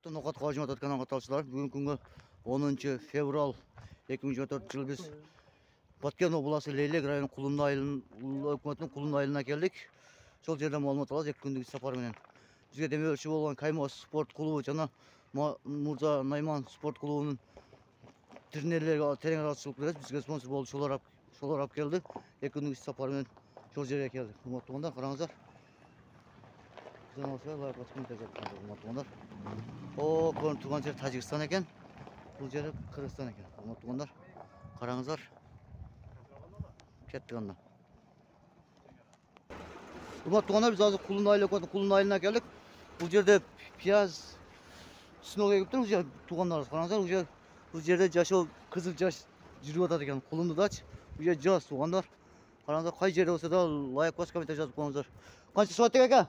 Ноқат қажым ататқан аңғаталшылар. Бүгін күнгі 10 феврал 2024 жыл біз Баткен облысы Лейлек районы Құлынды өкіметінің Құлынды айылына келдік. Сол жерден мәлімет алады 2 күндік сапарменен. Бізге демеуші болған Каймос спорт клубы жана Мурза Найман спорт клубының тренерлері терең араласып келеді. Бізге спонсор болып шолар ап келді. 2 күндік сапармен сол жерге келдік. Ұматтығында қараңыздар. О, көрініп тұрған жер Тәжікстан екен. Бұл жері Қырғызстан екен. Ұматтығындар. Қараңыздар. Кеттік анда. Ұматтығындар, біз азы Құлынды айылына келдік. Бұл жерде пияз сынуға келіп тұр. Туғандарыз қараңыздар. Бұл жерде жашыл қызыл жаш жүріп атады екен. Құлындыдач. Бұл жерде жас туғандар. Қараңыздар, қай жерде болса да лайк бас комментарий жазып қойыңыздар. Қанша сотек екен?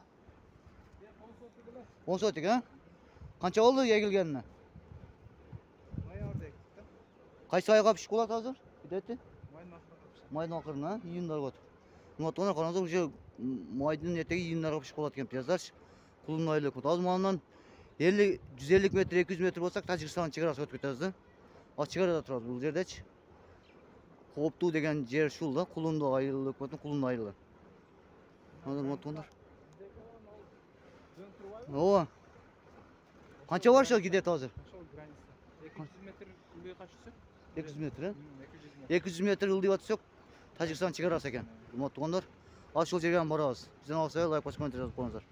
10 сотек, а? Қанша болды егілгеніне? Қайсы айға пішік болады азыр? Бидетті? Майдың ақырына, июндар қойды. Ұматтығына қараңыздар, уже майдың етегі июндарға пішік болады екен пияздар. Құлынды айылы көт. Аз маңынан 150 метр, 200 метр болсақ, Тәжікстанның шекарасы өтіп кетеді. Аз шекарада тұрады бұл жердечі. Қопту деген жер шул да, Құлынды айылы өкіметтің Құлынды айылы. Ұматтығындар. О, қанша бар шал кедет азыр? 200 метр ылдый қашысы? 200 метр, ә? 200 метр ылдый батысық Тәжікстан шекарасы екен. Ұмат туғандар, аз шол жерген барамыз. Бізден алсай, лайк бас комментарий жазып қойыңыздар.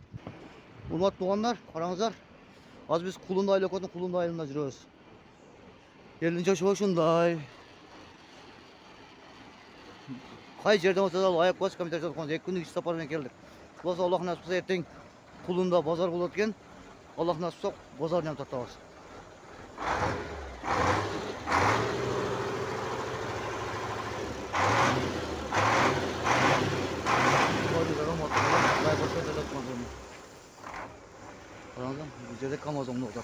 Ұмат туғандар, қараңыздар. Аз біз Құлынды айылы өкіметтің Құлынды айылында жүреміз. Елдің жашы шындай. Қай жерден болса да лайк бас комментарий жазып қойыңыздар. 2 күндік сапармен келдік. Құласа Аллах насып болса ертең Құлында базар болады екен. Аллах насып болса базардан тартабыз. Қараңыздар, бұл жерде КамАЗ оңды отыр.